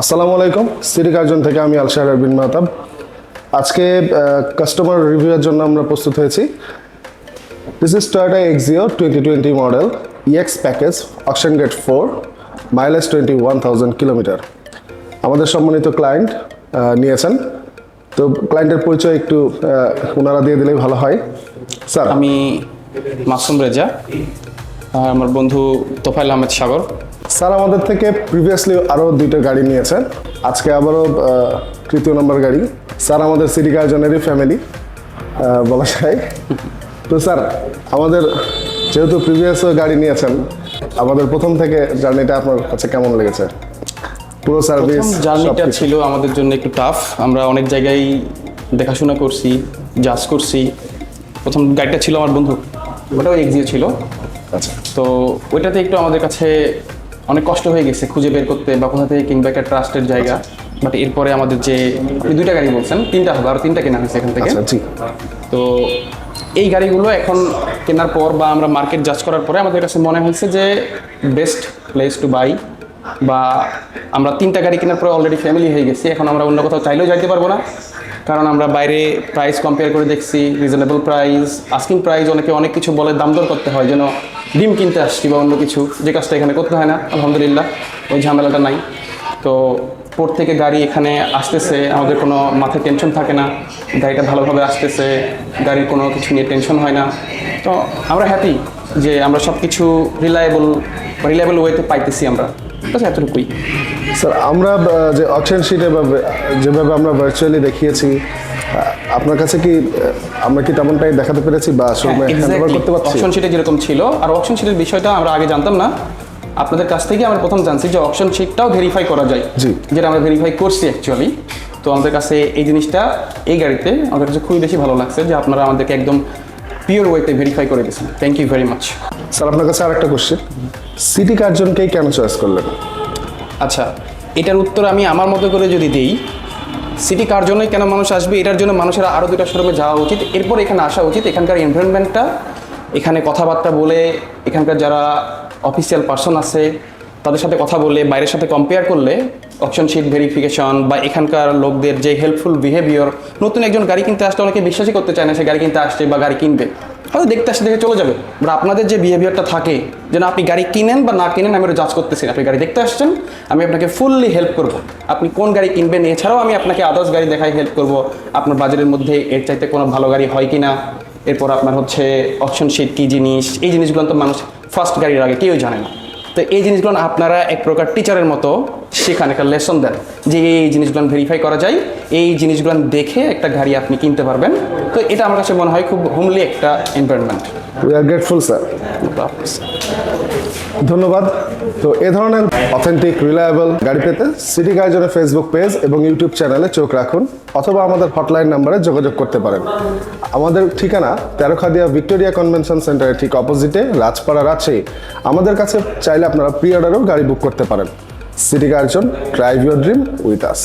আসসালামু আলাইকুম, city Curzon থেকে আমি আলশাহের বিন মাহতাব। আজকে কাস্টমার রিভিউয়ের জন্য আমরা প্রস্তুত হয়েছি। This is Toyota Axio 2020 model EX package, auction gate 4, mileage 21,000 kilometre. আমাদের সম্মানিত ক্লায়েন্ট নিয়েছেন, তো ক্লায়েন্টের পরিচয় একটু ওনারা দিয়ে দিলেই ভালো হয়। স্যার, আমি মাসুম রেজা, আর আমার বন্ধু তোফাইল আহমেদ সাগর। স্যার আমাদের থেকে প্রিভিয়াসলি আরও 2টা গাড়ি নিয়েছেন, আজকে আবারও তৃতীয় নম্বর গাড়ি। স্যার আমাদের সিটি কার্জনেরই ফ্যামিলি বলা যায়। তো স্যার, আমাদের যেহেতু প্রিভিয়াস গাড়ি নিয়েছেন, আমাদের প্রথম থেকে জার্নিটা আপনার কাছে কেমন লেগেছে? পুরো সার্ভিস জার্নিটা ছিল আমাদের জন্য একটু টাফ। আমরা অনেক জায়গায় দেখাশোনা করছি, জাজ করছি। প্রথম গাড়িটা ছিল আমার বন্ধু, ওটাও এক্সিও ছিল। আচ্ছা, তো ওইটাতে একটু আমাদের কাছে অনেক কষ্ট হয়ে গেছে খুঁজে বের করতে বা কোথা থেকে কিংবা একটা ট্রাস্টের জায়গা। বাট এরপরে আমাদের যে আপনি 2টা গাড়ি বলছেন, 3টা হবে, আরও 3টা কেনা হয়েছে এখান থেকে। জি। তো এই গাড়িগুলো এখন কেনার পর বা আমরা মার্কেট জাজ করার পরে আমাদের কাছে মনে হয়েছে যে বেস্ট প্লেস টু বাই, বা আমরা 3টা গাড়ি কেনার পরে অলরেডি ফ্যামিলি হয়ে গেছি। এখন আমরা অন্য কোথাও চাইলেও যাইতে পারবো না, কারণ আমরা বাইরে প্রাইস কম্পেয়ার করে দেখছি, রিজনেবল প্রাইস, আস্কিং প্রাইস, অনেকে অনেক কিছু বলে, দাম দর করতে হয় যেন ডিম কিনতে আসছি বা অন্য কিছু, যে কাজটা এখানে করতে হয় না। আলহামদুলিল্লাহ ওই ঝামেলাটা নাই। তো পোর্ট থেকে গাড়ি এখানে আসতেছে, আমাদের কোনো মাথায় টেনশন থাকে না, গাড়িটা ভালোভাবে আসতেছে, গাড়ির কোনো কিছু নিয়ে টেনশন হয় না। তো আমরা হ্যাপি যে আমরা সব কিছু রিলায়েবল ওয়েতে পাইতেছি আমরা, বাস এতটুকুই। স্যার, আমরা যে অকশন শিটে যেভাবে আমরা ভার্চুয়ালি দেখিয়েছি, আপনার কাছে কি আমরা কি তেমনটাই দেখাতে পেরেছি বা হ্যান্ডওভার করতে পারছি? অকশন শিটে যেরকম ছিল, আর অকশন শিটের বিষয়টা আমরা আগে জানতাম না, আপনাদের কাছ থেকে আমরা প্রথম জানছি যে অকশন শিটটাও ভেরিফাই করা যায়, যেটা আমরা ভেরিফাই করছি অ্যাকচুয়ালি। তো আমাদের কাছে এই জিনিসটা এই গাড়িতে আমাদের কাছে খুবই বেশি ভালো লাগছে যে আপনারা আমাদেরকে একদম পিওর ওয়েতে ভেরিফাই করে দিয়েছেন। Thank you very much. Sir, আপনার কাছে আরেকটা কোশ্চেন, সিটি কার্জনকেই কেন চয়েস করলেন? আচ্ছা, এটার উত্তর আমি আমার মতো করে যদি দিই, সিটি কার্জনে কেন মানুষ আসবে, এটার জন্য মানুষের আরও 2টা শোরুমে যাওয়া উচিত, এরপর এখানে আসা উচিত। এখানকার এনভায়রনমেন্টটা, এখানে কথাবার্তা বলে, এখানকার যারা অফিসিয়াল পার্সন আছে তাদের সাথে কথা বলে, বাইরের সাথে কম্পেয়ার করলে অপশন শিট ভেরিফিকেশন বা এখানকার লোকদের যে হেল্পফুল বিহেভিয়ার, নতুন একজন গাড়ি কিনতে আসলে অনেকে বিশ্বাসই করতে চায় না সে গাড়ি কিনতে আসছে বা গাড়ি কিনবে, হয়তো দেখতে আসতে দেখে চলে যাবে। বাট আপনাদের যে বিহেভিয়ারটা থাকে, যেন আপনি গাড়ি কিনেন বা না কিনেন আমি ওটা জাজ করতেছি না, আপনি গাড়ি দেখতে আসছেন, আমি আপনাকে ফুললি হেল্প করব। আপনি কোন গাড়ি কিনবেন এছাড়াও আমি আপনাকে আদার্স গাড়ি দেখাই হেল্প করব, আপনার বাজারের মধ্যে এর চাইতে কোনো ভালো গাড়ি হয় কি না, এরপর আপনার হচ্ছে অপশন শিট কী জিনিস, এই জিনিসগুলো তো মানুষ ফার্স্ট গাড়ির আগে কেউই জানে না। তো এই জিনিসগুলো আপনারা এক প্রকার টিচারের মতো শেখান, একটা লেসন দেন যে এই জিনিসগুলো ভেরিফাই করা যায়, এই জিনিসগুলো দেখে একটা গাড়ি আপনি কিনতে পারবেন। তো এটা আমার কাছে মনে হয় খুব হোমলি একটা environment. We are grateful sir. ধন্যবাদ। তো এ ধরনের অথেন্টিক রিলায়েবল গাড়ি পেতে সিটি কার্জনের ফেসবুক পেজ এবং ইউটিউব চ্যানেলে চোখ রাখুন, অথবা আমাদের হটলাইন নাম্বারে যোগাযোগ করতে পারেন। আমাদের ঠিকানা তেরোখাদিয়া ভিক্টোরিয়া কনভেনশন সেন্টারের ঠিক অপোজিটে, রাজপাড়া, রাজশাহী। আমাদের কাছে চাইলে আপনারা প্রি অর্ডারেও গাড়ি বুক করতে পারেন। City Curzon, drive your dream with us.